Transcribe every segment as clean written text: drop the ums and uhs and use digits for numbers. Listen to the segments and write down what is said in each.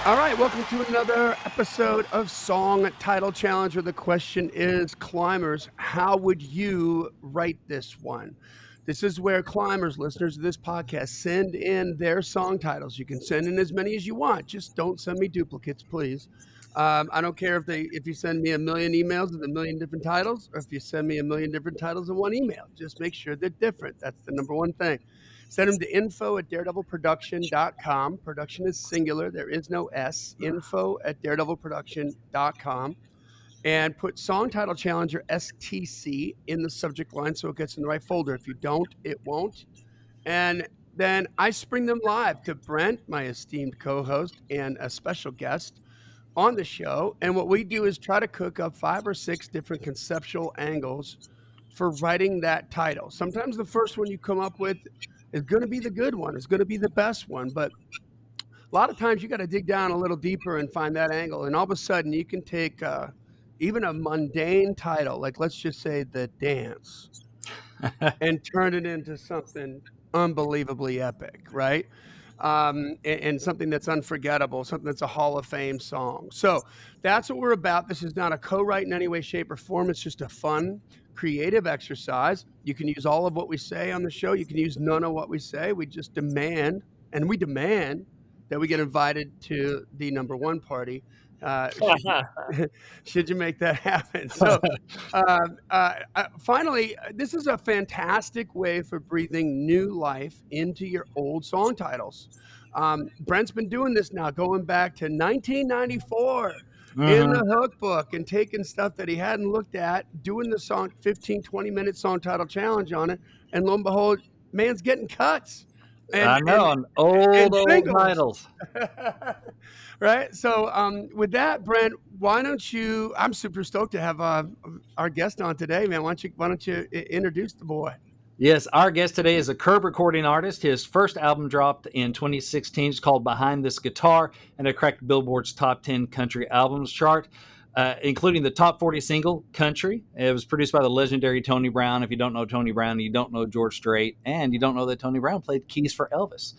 All right, welcome to another episode of Song Title Challenge, where the question is, climbers, how would you write this one? This is where climbers, listeners of this podcast, send in their song titles. You can send in as many as you want. Just don't send me duplicates, please. I don't care if you send me a million emails with a million different titles, or if you send me a million different titles in one email. Just make sure they're different. That's the number one thing. Send them to info@daredevilproduction.com. Production is singular. There is no S. Info@daredevilproduction.com. And put Song Title Challenge or STC in the subject line so it gets in the right folder. If you don't, it won't. And then I spring them live to Brent, my esteemed co-host, and a special guest on the show. And what we do is try to cook up 5 or 6 different conceptual angles for writing that title. Sometimes the first one you come up with is going to be the good one. It's going to be the best one. But a lot of times you got to dig down a little deeper and find that angle. And all of a sudden you can take even a mundane title, like let's just say The Dance, and turn it into something unbelievably epic, right? And something that's unforgettable, something that's a Hall of Fame song. So that's what we're about. This is not a co-write in any way, shape, or form. It's just a fun, creative exercise. You can use all of what we say on the show. You can use none of what we say. We just demand, and we demand that we get invited to the number one party. Should you make that happen? So finally, this is a fantastic way for breathing new life into your old song titles. Brent's been doing this now, going back to 1994 in the hook book and taking stuff that he hadn't looked at, doing the song 15, 20-minute song title challenge on it. And lo and behold, man's getting cuts. I know, and old titles. Right. So with that, Brent, why don't you, I'm super stoked to have our guest on today, man. Why don't you introduce the boy? Yes, our guest today is a Curb recording artist. His first album dropped in 2016. It's called Behind This Guitar, and it cracked Billboard's top 10 country albums chart, including the top 40 single, Country. It was produced by the legendary Tony Brown. If you don't know Tony Brown, you don't know George Strait, and you don't know that Tony Brown played keys for Elvis.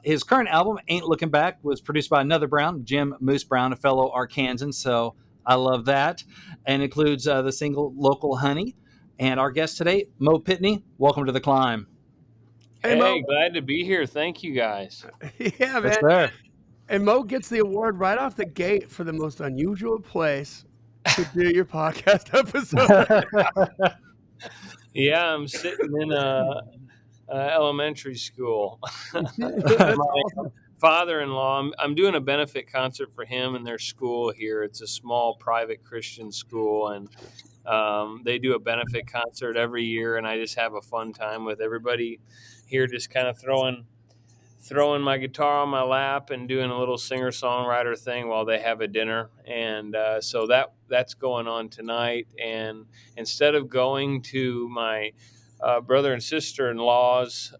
His current album, Ain't Looking Back, was produced by another Brown, Jim Moose Brown, a fellow Arkansan, so I love that, and includes the single Local Honey. And our guest today, Mo Pitney. Welcome to the Climb. Hey, Mo. Glad to be here. Thank you, guys. Yeah, man. Yes, and Mo gets the award right off the gate for the most unusual place to do your podcast episode. Yeah, I'm sitting in a elementary school. That's awesome. Father-in-law, I'm doing a benefit concert for him and their school here. It's a small private Christian school, and they do a benefit concert every year, and I just have a fun time with everybody here, just kind of throwing my guitar on my lap and doing a little singer-songwriter thing while they have a dinner. And so that's going on tonight. And instead of going to my brother and sister-in-laws,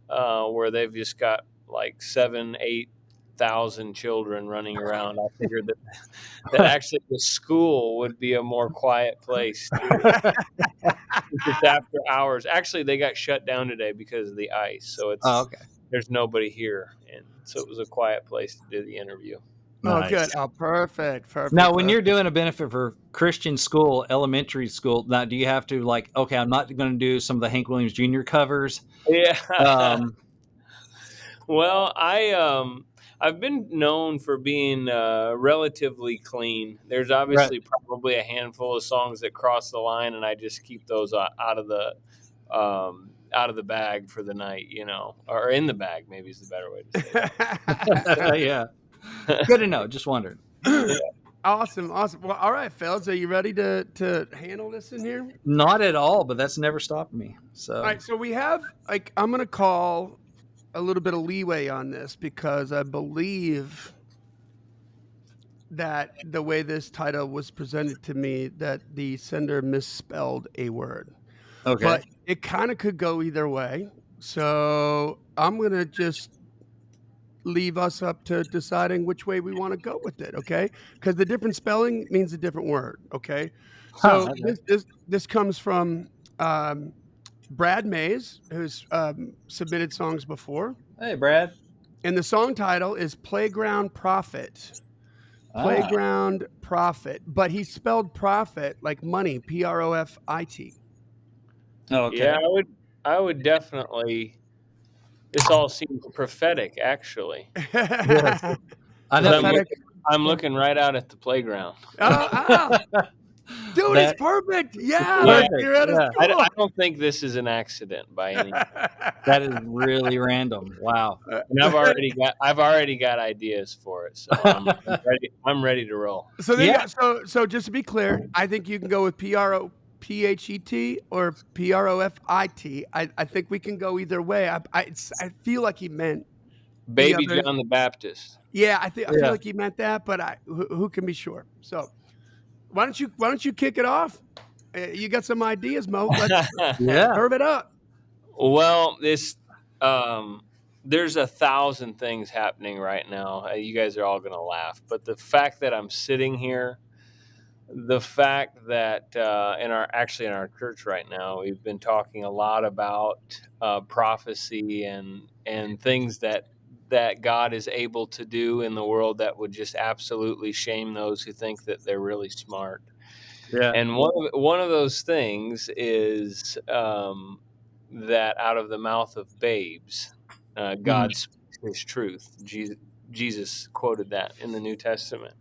where they've just got like 7,000-8,000 children running around, I figured that actually the school would be a more quiet place. It's after hours. Actually, they got shut down today because of the ice. So it's okay. There's nobody here, and so it was a quiet place to do the interview. Oh, Nice. good. Oh, perfect. Now, when you're doing a benefit for Christian school, elementary school, now do you have to okay, I'm not going to do some of the Hank Williams Jr. covers? Yeah. Well, I've been known for being relatively clean. There's obviously probably a handful of songs that cross the line, and I just keep those out of the bag for the night, or in the bag, maybe is the better way to say that. Yeah. Good to know. Just wondering. Yeah. Awesome. Well, all right, fellas, are you ready to handle this in here? Not at all, but that's never stopped me. So, all right, so we have, I'm going to call a little bit of leeway on this because I believe that the way this title was presented to me, that the sender misspelled a word. Okay. But it kind of could go either way. So I'm going to just leave us up to deciding which way we want to go with it, okay? Because the different spelling means a different word, okay? So this comes from Brad Mays, who's submitted songs before. Hey, Brad. And the song title is Playground Prophet. Playground Prophet, but he spelled profit like money, Profit. Okay. Yeah, I would definitely. This all seems prophetic, actually, Yes. I because know. You, Prophetic. I'm looking right out at the playground. Oh, dude, it's that perfect. Yeah, Yeah, perfect. you're at a Yeah. I school. don't think this is an accident by any means. That is really random. Wow. And I've already got ideas for it, so I'm ready. I'm ready to roll. So there you Yeah. go. So just to be clear, I think you can go with Prophet or Profit. I think we can go either way. I feel like he meant the Baby other. John the Baptist. Yeah, I feel Yeah. like he meant that, but who can be sure? So why don't you kick it off? You got some ideas, Mo. Let's Yeah. serve it up. Well, um, there's 1,000 things happening right now. You guys are all going to laugh, but the fact that I'm sitting here, the fact that in our church right now, we've been talking a lot about prophecy and things that God is able to do in the world that would just absolutely shame those who think that they're really smart. Yeah. And one of those things is that out of the mouth of babes, Mhm. God speaks His truth. Jesus quoted that in the New Testament.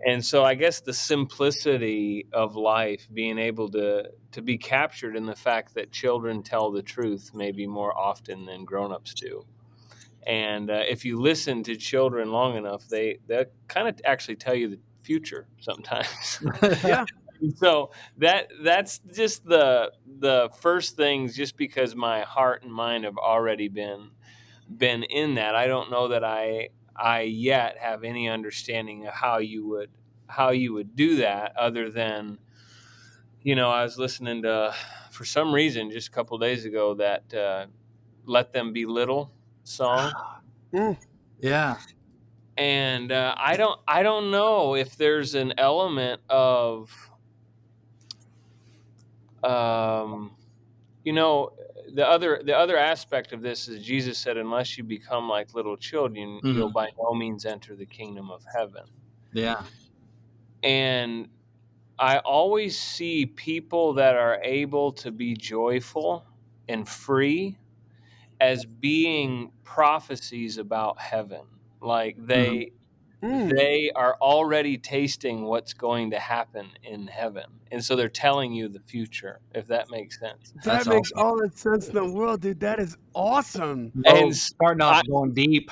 And so I guess the simplicity of life being able to be captured in the fact that children tell the truth maybe more often than grown-ups do. And if you listen to children long enough, they kind of actually tell you the future sometimes. Yeah. So that's just the first things, just because my heart and mind have already been in that. I don't know that I yet have any understanding of how you would do that, other than, I was listening to, for some reason, just a couple of days ago, that "Let Them Be Little" song. Mm. Yeah. And I don't know if there's an element of um, you know the other aspect of this is Jesus said, unless you become like little children, you'll Mhm. by no means enter the kingdom of heaven. Yeah. And I always see people that are able to be joyful and free as being prophecies about heaven. Like Mhm. Mm. they are already tasting what's going to happen in heaven. And so they're telling you the future, if that makes sense. That That's makes awesome. all the sense in the world, dude. That is awesome. And Oh, starting off I, going deep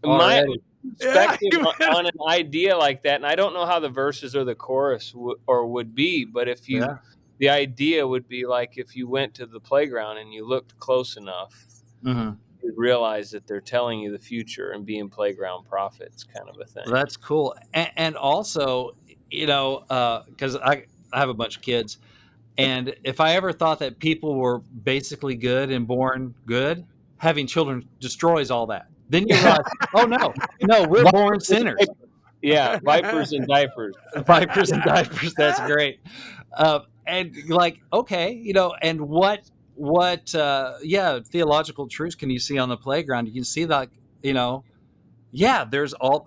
my already. Yeah. perspective on an idea like that, and I don't know how the verses or the chorus would be, but Yeah. the idea would be like, if you went to the playground and you looked close enough, Mhm. you'd realize that they're telling you the future and being playground prophets, kind of a thing. That's cool. And also, because I have a bunch of kids, and if I ever thought that people were basically good and born good, having children destroys all that. Then you realize, oh no, we're born Vipers and sinners. diapers. Yeah, vipers and diapers. Vipers and diapers. That's great. And like, okay, and yeah, theological truths can you see on the playground? You can see that, yeah,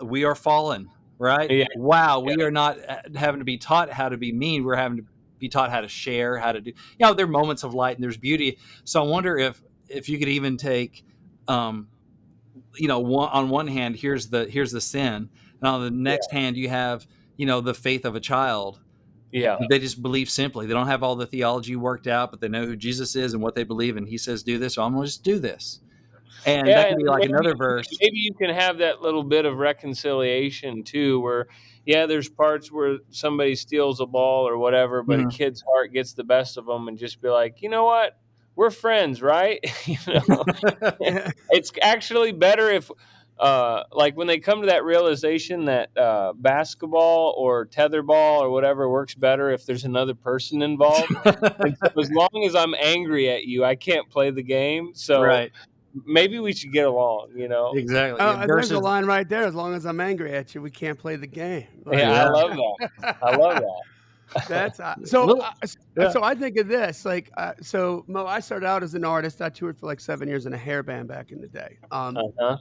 we are fallen, right? Yeah, Wow, yeah, we are not having to be taught how to be mean. We're having to be taught how to share, how to do. There are moments of light and there's beauty. So I wonder if you could even take, on one hand, here's the sin, and on the next hand, you have the faith of a child. yeah. They just believe simply. They don't have all the theology worked out, but they know who Jesus is and what they believe, and He says do this, so I'm going to just do this. And Yeah, that can and be like another verse. maybe you can have that little bit of reconciliation too, where there's parts where somebody steals a ball or whatever, but a Mhm. kid's heart gets the best of them, and just be like, you know what, we're friends, right? It's actually better if, like, when they come to that realization that basketball or tetherball or whatever works better if there's another person involved. And so, as long as I'm angry at you, I can't play the game. So Right. maybe we should get along. Exactly. Yeah, Oh, there's a versus, line right there. As long as I'm angry at you, we can't play the game. Yeah, Like I yeah, love that. I love that. that's so. little, yeah. So I think of this like so. Mo, I started out as an artist. I toured for like 7 years in a hair band back in the day. Uh-huh.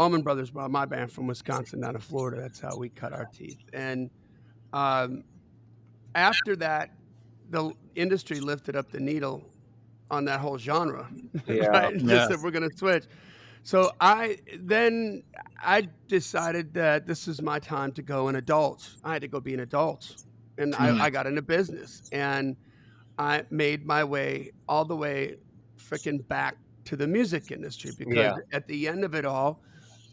Allman Brothers brought my band from Wisconsin down to Florida. That's how we cut our teeth. And um, after that, the industry lifted up the needle on that whole genre, Yeah. right? And just Yeah. said we're going to switch. So I decided that this is my time to go an adult. I had to go be an adult, and Mhm. I got into business, and I made my way all the way freaking back to the music industry because Yeah. at the end of it all,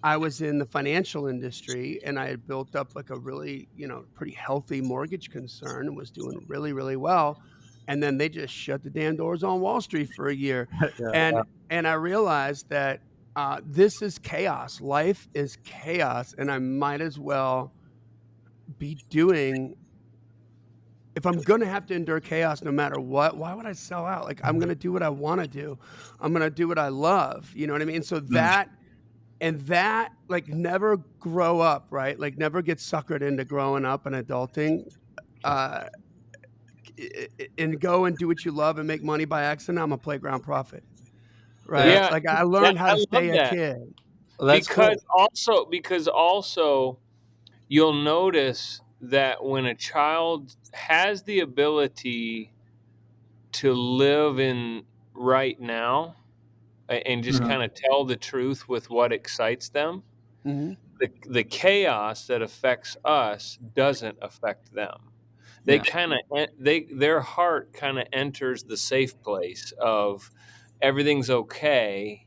I was in the financial industry and I had built up like a really, pretty healthy mortgage concern and was doing really, really well. And then they just shut the damn doors on Wall Street for a year. Yeah. And I realized that this is chaos. Life is chaos. And I might as well be doing, if I'm going to have to endure chaos no matter what, why would I sell out? Like, I'm going to do what I want to do. I'm going to do what I love. You know what I mean? So Mhm. that, like, never grow up, right? Like, never get suckered into growing up and adulting, uh, and go and do what you love and make money by accident. I'm a playground prophet, right? Yeah. Yeah. Like, I learned how I to love stay a that kid. Well, that's cool. because also you'll notice that when a child has the ability to live in right now and just Mhm. kind of tell the truth with what excites them, Mhm. the chaos that affects us doesn't affect them. They Yeah. kind of their heart kind of enters the safe place of everything's okay,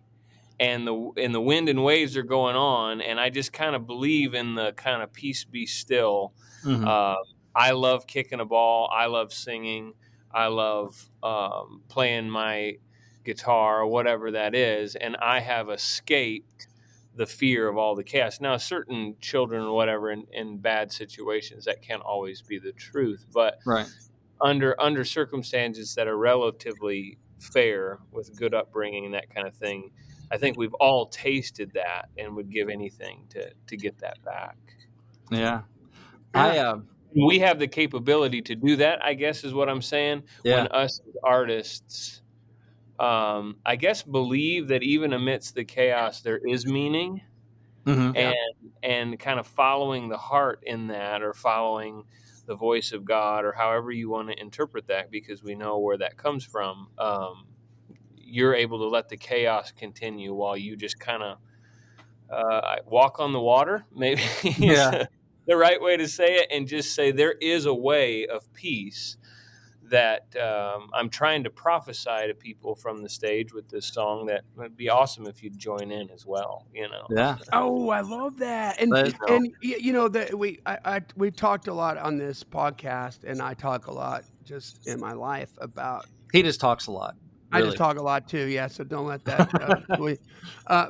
and the wind and waves are going on, and I just kind of believe in the kind of peace be still. Mhm. Uh, I love kicking a ball. I love singing. I love playing my guitar or whatever that is, and I have escaped the fear of all the chaos. Now, certain children or whatever in bad situations, that can't always be the truth, but Right. under circumstances that are relatively fair with good upbringing and that kind of thing, I think we've all tasted that and would give anything to get that back. Yeah. I, Yeah. We have the capability to do that, I guess, is what I'm saying. When yeah. us as artists, I guess, believe that even amidst the chaos, there is meaning, Mhm. and Yeah. kind of following the heart in that, or following the voice of God, or however you want to interpret that, because we know where that comes from. You're able to let the chaos continue while you just kind of walk on the water, maybe is Yeah. the right way to say it, and just say there is a way of peace that I'm trying to prophesy to people from the stage with this song. That would be awesome if you'd join in as well. Yeah. Oh, I love that. And That and you know that we talked a lot on this podcast, and I talk a lot just in my life about. he just talks a lot, I just really. talk a lot too, yeah, so don't let that,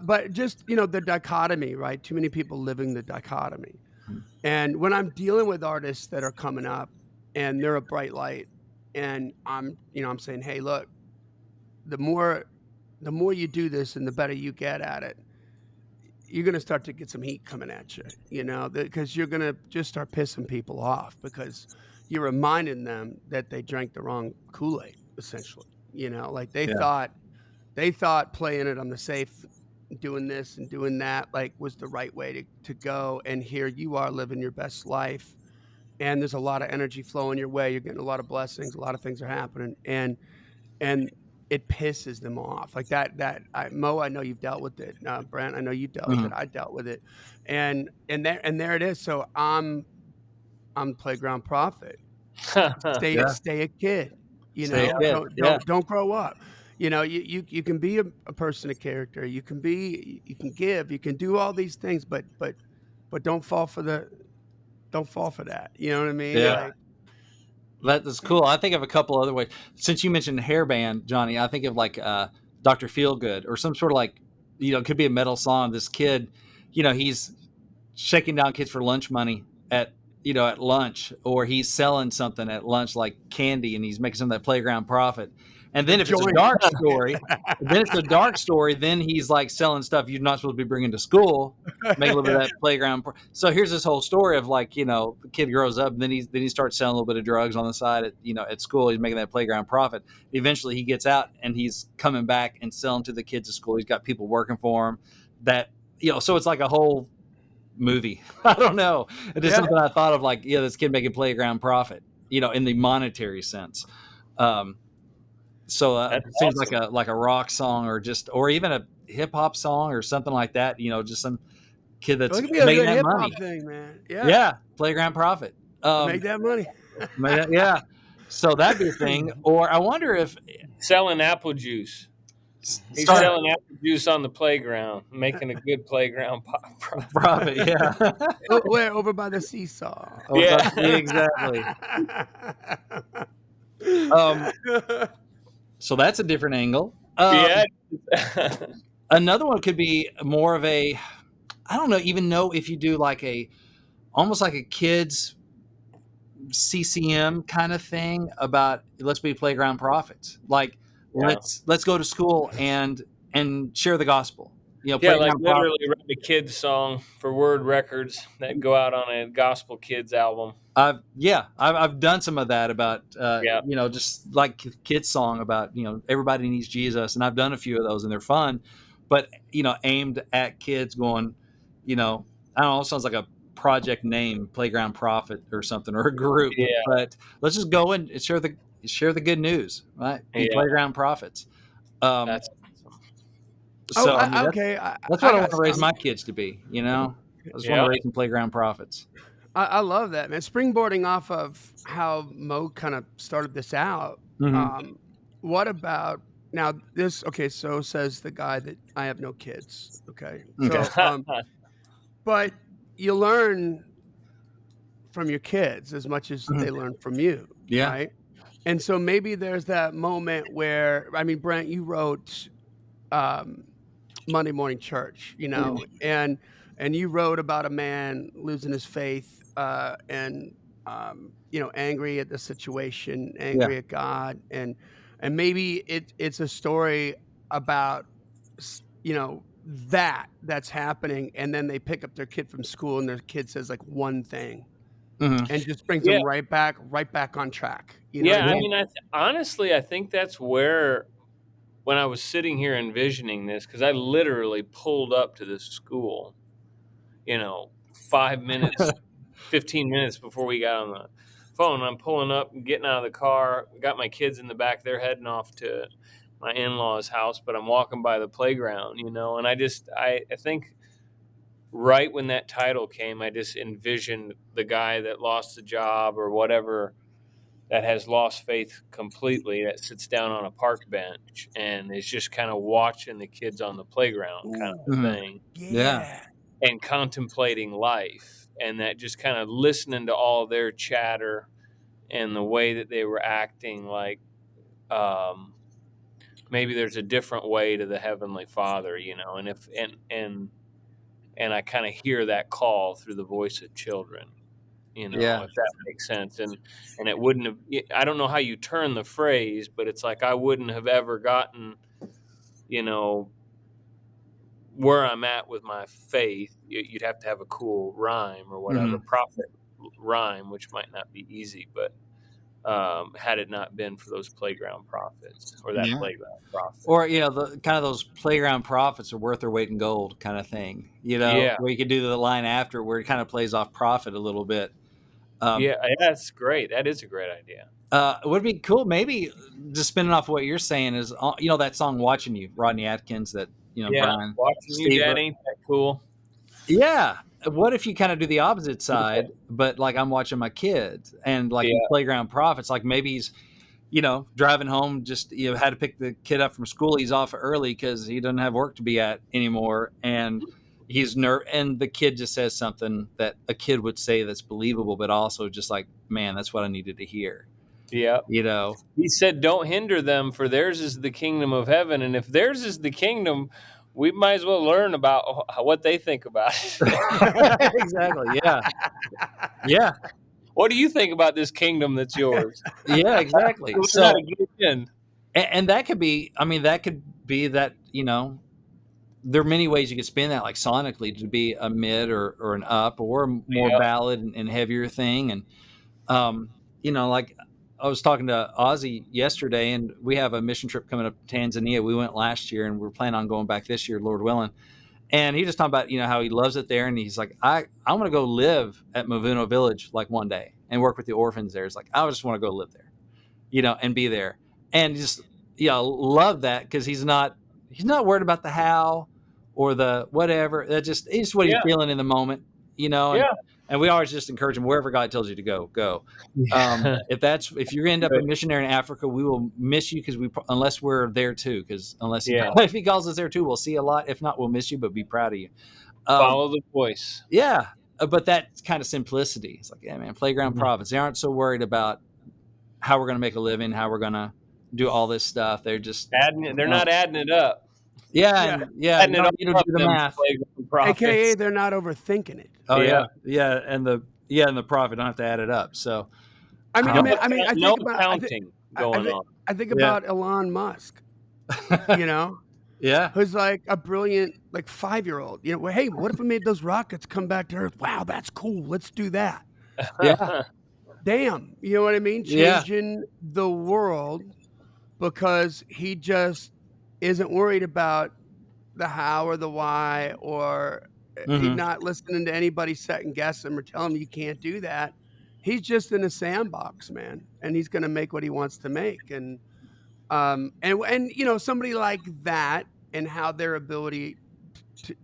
but just, the dichotomy, right? Too many people living the dichotomy. And when I'm dealing with artists that are coming up and they're a bright light, and I'm saying, "Hey, look, the more you do this and the better you get at it, you're gonna start to get some heat coming at you, because you're gonna just start pissing people off because you're reminding them that they drank the wrong Kool-Aid, essentially, like Yeah. they thought playing it on the safe, doing this and doing that, like, was the right way to go, and here you are living your best life, and there's a lot of energy flowing your way, you're getting a lot of blessings, a lot of things are happening, and it pisses them off, like, Mo, I know you've dealt with it, Brent, I know you dealt with it, Mhm. I dealt with it, and there it is, so I'm playground prophet. Yeah. Stay a kid, Stay a kid. Yeah. don't grow up. You can be a person of character, you can give, you can do all these things, but don't fall for that, you know what I mean? Yeah. Like, That is cool. I think of a couple other ways. Since you mentioned hairband, Johnny, I think of like Dr. Feelgood or some sort of like, it could be a metal song. This kid, he's shaking down kids for lunch money at lunch, or he's selling something at lunch like candy, and he's making some of that playground profit. And the then if it's a joint. dark story, then he's like selling stuff you're not supposed to be bringing to school, make a little bit of that playground. So here's this whole story of like, the kid grows up, and then he starts selling a little bit of drugs on the side at school. He's making that playground profit. Eventually he gets out and he's coming back and selling to the kids at school. He's got people working for him that so it's like a whole movie. I don't know. It's just Yeah. something I thought of, like, this kid making playground profit, in the monetary sense. Um, so That's it seems awesome. like a rock song, or even a hip hop song or something like that. Just some kid Well, that's it could be a making good that hip hop money. thing, man. Yeah. Yeah, playground profit. To make that money. Yeah. So that'd be a thing. Or I wonder if Selling apple juice. He's start selling apple juice on the playground, making a good playground profit. profit. Yeah. Oh, where? Over by the seesaw. Yeah. Exactly. Um, so that's a different angle. Yeah. Another one could be more of a, I don't know if you do like almost like a kids CCM kind of thing about, let's be playground prophets. Like, Yeah. let's go to school and share the gospel. Yeah, like Playground literally prophets. write a kids song for Word Records that go out on a gospel kids album. I've done some of that about Yeah. just like kids song about everybody needs Jesus, and I've done a few of those and they're fun, but aimed at kids going, I don't know, it sounds like a project name, Playground Prophet or something, or a group, Yeah. but let's just go and share the good news, right? Be Yeah. Playground Prophets. Um, That's awesome. so I mean Okay. that's I what I want got to raise some. my kids to be. I just want Yeah. to raise some Playground Prophets. I love that, man. Springboarding off of how Mo kind of started this out. Hmm. Um, what about now? This okay? So says the guy that I have no kids. Okay, Okay. so but you learn from your kids as much as Mhm. they learn from you, Yeah. right? And so maybe there's that moment where I mean, Brent, you wrote um, Monday Morning Church, and you wrote about a man losing his faith, and, angry at the situation, Yeah. angry at God, and maybe it's a story about that's happening, and then they pick up their kid from school, and their kid says, like, one thing, Hmm. and just brings Yeah. them right back on track, you know what I Yeah. I Yeah. mean? mean, honestly, I think that's where, when I was sitting here envisioning this, because I literally pulled up to this school, 5 minutes, 15 minutes before we got on the phone. I'm pulling up and getting out of the car. Got my kids in the back. They're heading off to my in-laws' house, but I'm walking by the playground, and I think right when that title came, I just envisioned the guy that lost the job or whatever, that has lost faith completely, that sits down on a park bench and is just kind of watching the kids on the playground kind of Ooh, a Hmm. thing, Yeah. yeah. and contemplating life, and that just kind of listening to all their chatter and the way that they were acting, like, um, maybe there's a different way to the heavenly Father, and if and I kind of hear that call through the voice of children, Yeah. if that makes sense. And it wouldn't have, I don't know how you turn the phrase, but it's like I wouldn't have ever gotten, you know, where I'm at with my faith. You'd have to have a cool rhyme or whatever, Hmm. prophet rhyme, which might not be easy, but had it not been for those playground prophets, or that Yeah. playground prophet. Or the kind of those playground prophets are worth their weight in gold kind of thing. Yeah. Where you could do the line after where it kind of plays off prophet a little bit. Um, Yeah. That's great. That is a great idea. it would be cool. Maybe just spinning off what you're saying is, that song "Watching You," Rodney Atkins, that Yeah. Brian, Watching you, Steve. Dad, ain't that cool? Yeah. What if you kind of do the opposite side, but like I'm watching my kids and like the Yeah. playground prophets, like maybe he's, driving home, just, had to pick the kid up from school. He's off early because he doesn't have work to be at anymore. And and the kid just says something that a kid would say that's believable, but also just like, man, that's what I needed to hear, Yeah. you know? He said, "Don't hinder them, for theirs is the kingdom of heaven." And if theirs is the kingdom, we might as well learn about what they think about it. Exactly. Yeah. Yeah. What do you think about this kingdom that's yours? Yeah, exactly. Learn how So, to get in. and that could be, I mean, that could be that, there are many ways you could spin that, like sonically, to be a mid or an up or a more Yeah, ballad and heavier thing. And, like I was talking to Ozzy yesterday, and we have a mission trip coming up to Tanzania. We went last year and we're planning on going back this year, Lord willing. And he just talked about, how he loves it there. And he's like, I want to go live at Mavuno Village like one day and work with the orphans there. It's like, I just want to go live there, and be there. And just, love that because he's not worried about the how or the whatever. It's what he's Yeah. feeling in the moment, and, Yeah. and we always just encourage him wherever God tells you to go, go. Yeah. If you end up a Good. missionary in Africa, we will miss you because unless we're there too, because unless Yeah. if he calls us there too, we'll see a lot. If not, we'll miss you, but be proud of you. Um, Follow the voice. yeah, but that kind of simplicity. It's like, yeah, man, playground Mhm. prophets. They aren't so worried about how we're going to make a living, how we're going to do all this stuff. They're just, They're not adding it up. yeah, Yeah. and yeah, Adding it all you don't up, do the them math. playground AKA prophets. they're not overthinking it. Oh Yeah. yeah, and the profit don't have to add it up. So, I mean, I No, um, mean, I mean, I no think about, accounting I, I going think, on. I think yeah, about Elon Musk, you know, yeah, who's like a brilliant, like 5-year-old. Well, hey, what if we made those rockets come back to Earth? Wow, that's cool. Let's do that. yeah, Damn, you know what I mean? yeah. Changing the world because he just isn't worried about the how or the why, or he's Hmm. not listening to anybody second guess him or tell him you can't do that. He's just in a sandbox, man, and he's going to make what he wants to make. And somebody like that and how their ability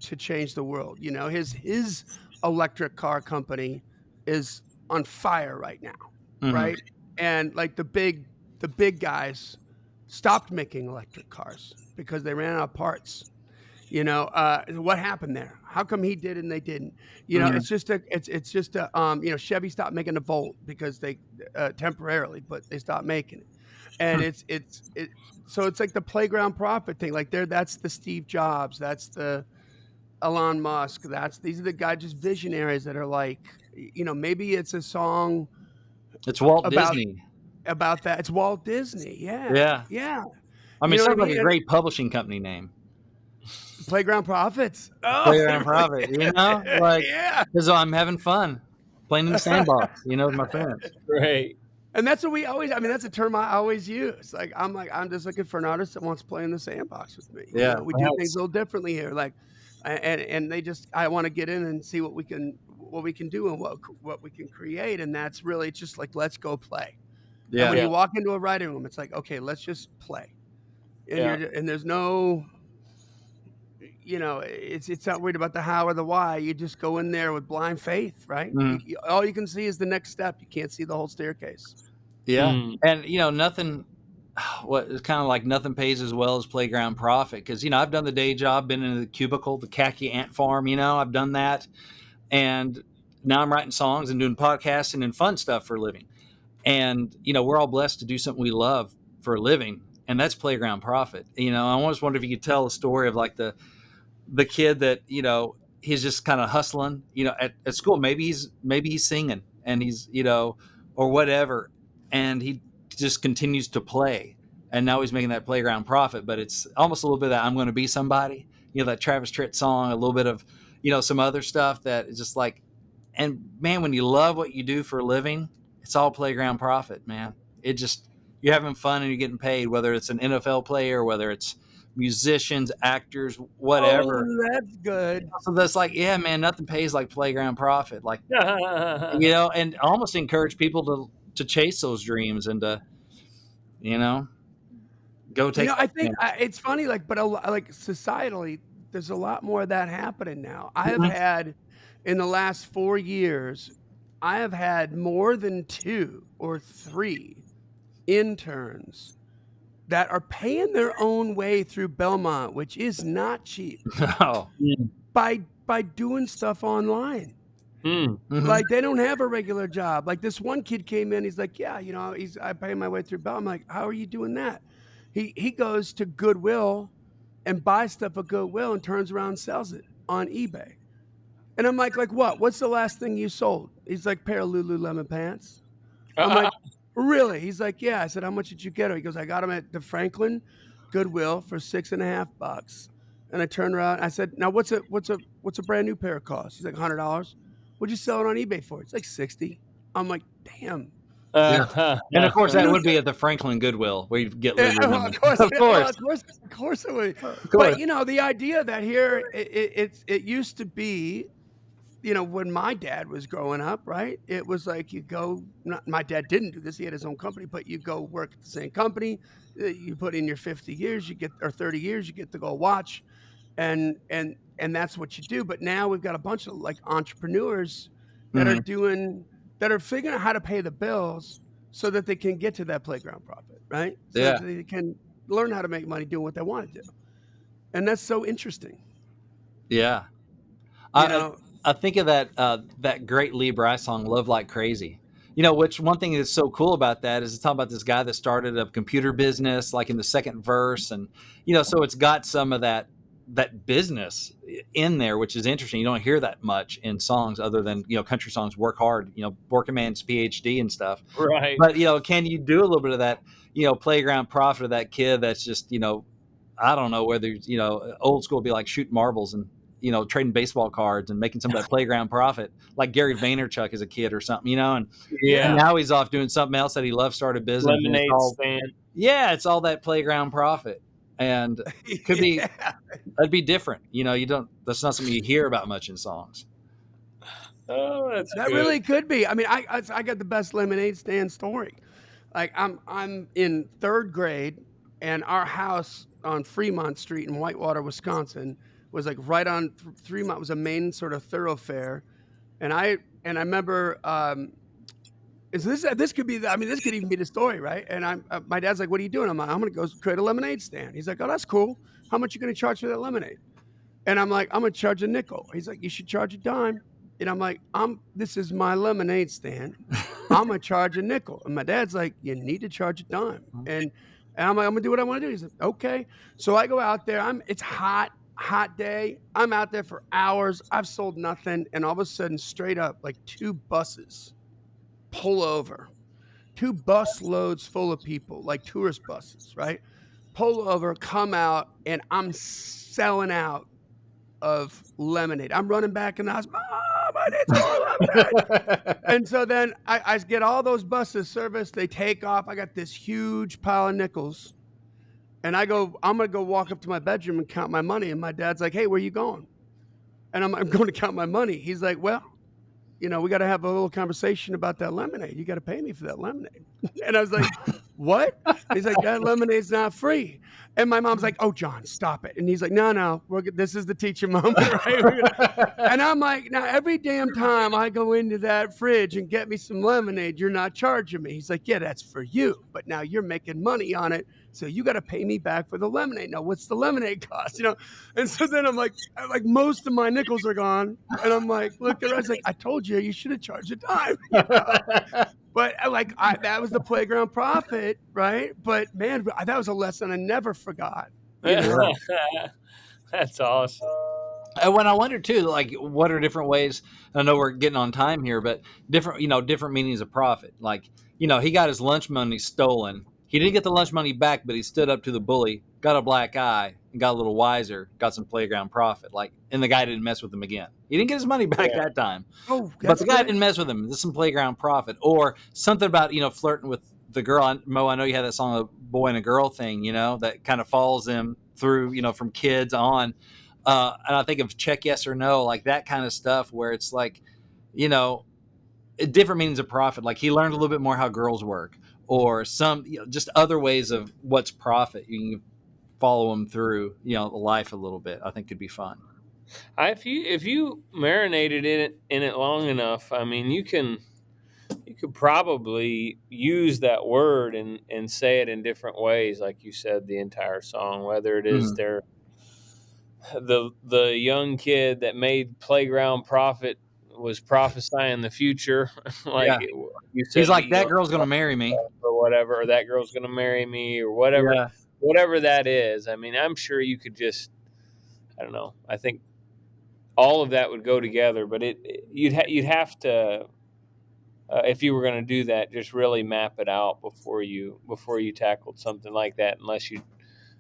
to change the world. His electric car company is on fire right now, Hmm. right? And like the big guys stopped making electric cars because they ran out of parts. What happened there? How come he did and they didn't? Hmm. Chevy stopped making the Volt because they temporarily, but they stopped making it. And so it's like the playground profit thing. Like that's the Steve Jobs, that's the Elon Musk. These are the guys, just visionaries that are like, maybe it's a song It's Walt about Disney. that. It's Walt Disney. Yeah, Yeah, yeah. I mean, You it know what I sounds like mean? a And great publishing company name, Playground Profits. Oh, Playground it really, Profit. Like yeah. because I'm having fun playing in the sandbox, with my friends. Great. And that's what we always. I mean, that's a term I always use. I'm just looking for an artist that wants to play in the sandbox with me. Yeah, We do things That's a little differently here. And they just, I want to get in and see what we can do and what we can create. And that's really just like, let's go play. And when yeah, you yeah. walk into a writing room, it's like, okay, let's just play. And Yeah. there's no, it's not worried about the how or the why. You just go in there with blind faith, right? mhm, All you can see is the next step. You can't see the whole staircase. yeah, Mm. and nothing. What it's kind of like nothing pays as well as playground profit because I've done the day job, been in the cubicle, the khaki ant farm. I've done that, and now I'm writing songs and doing podcasting and fun stuff for a living. And we're all blessed to do something we love for a living, and that's playground profit. I always wonder if you could tell a story of like the kid that he's just kind of hustling at school. Maybe he's singing and he's or whatever, and he just continues to play, and now he's making that playground profit. But it's almost a little bit of that I'm going to be somebody, that Travis Tritt song, a little bit of some other stuff that is just like. And man, when you love what you do for a living, it's all playground profit, man. It just you're having fun and you're getting paid, whether it's an NFL player, whether it's musicians, actors, Oh, whatever. that's good. So that's like, yeah, man, nothing pays like playground profit. Like, Yeah. and almost encourage people to chase those dreams and to, you know, go take I that think chance. it's funny, but like societally, there's a lot more of that happening now. I have Mhm. had in the last 4 years, I have had more than 2 or 3 interns that are paying their own way through Belmont, which is not cheap, Oh. Mm. by doing stuff online. Mm. Mhm. Like, they don't have a regular job. Like, this one kid came in, he's like, "Yeah, I pay my way through Bell." I'm like, "How are you doing that?" He goes to Goodwill and buys stuff at Goodwill and turns around and sells it on eBay. And I'm like, "What? What's the last thing you sold?" He's like, "Pair of Lululemon pants." I'm like, "Really?" He's like, "Yeah." I said, "How much did you get her?" He goes, "I got them at the Franklin Goodwill for $6.50." And I turned around. I said, "Now what's a brand new pair cost?" He's like, $100. What'd you sell it on eBay for? It's like 60. I'm like, "Damn." Yeah. And of course, that would be at the Franklin Goodwill where you get Yeah, well, Lululemon. of course, Of course. of course it would. Of But course. the idea that here it used to be, when my dad was growing up, right? It was like you go. Not, my dad didn't do this; he had his own company. But you go work at the same company. You put in your 50 years, you get or 30 years, you get to go watch, and that's what you do. But now we've got a bunch of like entrepreneurs that are Mhm. doing that are figuring out how to pay the bills so that they can get to that playground profit, right? So that Yeah. they can learn how to make money doing what they want to do. And that's so interesting, Yeah. you I know. I think of that great Lee Bryce song, "Love Like Crazy." Which one thing that's so cool about that is it's talking about this guy that started a computer business, like in the second verse, and so it's got some of that business in there, which is interesting. You don't hear that much in songs other than country songs. Work hard, working man's PhD and stuff. Right. But can you do a little bit of that, playground profit of that kid that's just I don't know whether old school would be like shooting marbles and trading baseball cards and making some of that playground profit, like Gary Vaynerchuk as a kid or something, and Yeah. Yeah. now he's off doing something else that he loves, started business, and it's Lemonade all stand. it's all that playground profit, and could be Yeah. that'd be different. You don't that's not something you hear about much in songs. Oh, that's That good. really could be. I mean, I got the best lemonade stand story. Like I'm in 3rd grade, and our house on Fremont Street in Whitewater, Wisconsin, was like right on Fremont was a main sort of thoroughfare, and I remember. And so this could be. I mean, this could even be the story, right? And my dad's like, "What are you doing?" I'm like, "I'm gonna go create a lemonade stand." He's like, "Oh, that's cool. How much you gonna charge for that lemonade?" And I'm like, "I'm gonna charge a nickel." He's like, "You should charge a dime." And I'm like, This is my lemonade stand. I'm gonna charge a nickel." And my dad's like, "You need to charge a dime." And I'm like, "I'm gonna do what I want to do." He's like, "Okay." So I go out there. It's hot, hot day. I'm out there for hours. I've sold nothing, and all of a sudden, straight up, like 2 buses pull over. 2 bus loads full of people, like tourist buses, right? Pull over, come out, and I'm selling out of lemonade. I'm running back in the house. Mom, I need some more lemonade. And so then I get all those buses serviced. They take off. I got this huge pile of nickels. And I'm going to go walk up to my bedroom and count my money. And my dad's like, "Hey, where you going?" And I'm going to count my money. He's like, "Well, we got to have a little conversation about that lemonade. You got to pay me for that lemonade." And I was like, "What?" He's like, "That lemonade's not free." And my mom's like, "Oh, John, stop it." And he's like, "No, no, this is the teacher moment, right?" And I'm like, "Now, every damn time I go into that fridge and get me some lemonade, you're not charging me." He's like, "Yeah, that's for you. But now you're making money on it. So you got to pay me back for the lemonade. Now, what's the lemonade cost?" And so then I'm like, most of my nickels are gone. And I'm like, look at her. I was like, "I told you, you should have charged a dime." But that was the playground profit, right? But man, that was a lesson I never forgot, you know? Yeah. That's awesome. And when I wonder too, like what are different ways? I know we're getting on time here, but different meanings of profit. Like, he got his lunch money stolen. He didn't get the lunch money back, but he stood up to the bully, got a black eye, and got a little wiser, got some playground profit. Like, and the guy didn't mess with him again. He didn't get his money back Yeah. that time, Oh, but that's the guy good. didn't mess with him. This is some playground profit, or something about flirting with the girl. Mo, I know you had that song, a boy and a girl thing. That kind of follows them through. From kids on. And I think of check yes or no, like that kind of stuff, where it's like, you know, different meanings of profit. Like he learned a little bit more how girls work, or some just other ways of what's profit. You can follow them through, life a little bit. I think could be fun. If you marinated in it long enough, I mean, you could probably use that word and say it in different ways, like you said, the entire song. Whether it is Mhm. the young kid that made playground profit was prophesying the future, Yeah, you he's said, the like that young girl's gonna marry me. or whatever, or that girl's gonna marry me, or whatever, Yeah, whatever that is. I mean, I'm sure you could just, I don't know. I think all of that would go together, but you'd have to, if you were going to do that, just really map it out before you tackled something like that. Unless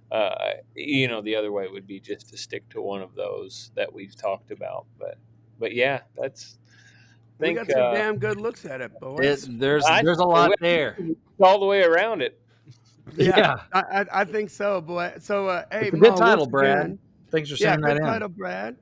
the other way would be just to stick to one of those that we've talked about. But yeah, We think got some damn good looks at it, boys. There's I a lot there. all the way around it. Yeah, Yeah, I think so, boy. So, hey, it's a good Mo, once title, Brad. again, Thanks for yeah, sending that good in. title, Brad.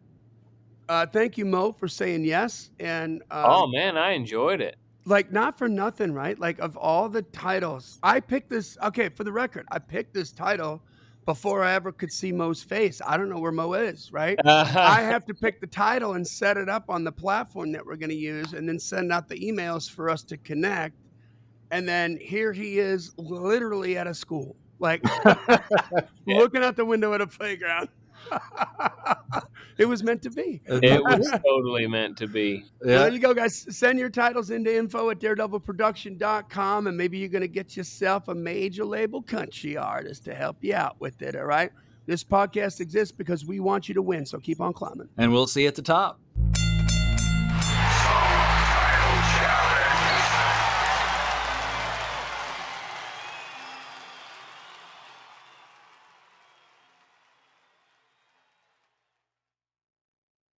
Thank you, Mo, for saying yes. And Oh man, I enjoyed it. like, not for nothing, right? Like, of all the titles, I picked this. Okay, for the record, I picked this title before I ever could see Mo's face. I don't know where Mo is, right? I have to pick the title and set it up on the platform that we're going to use, and then send out the emails for us to connect. And then here he is, literally at a school, like Yeah, looking out the window at a playground. It was meant to be. it was totally meant to be. Well, there Yeah. you go, guys. Send your titles into info@daredevilproduction.com, and maybe you're going to get yourself a major label country artist to help you out with it. All right. This podcast exists because we want you to win. So keep on climbing. And we'll see you at the top.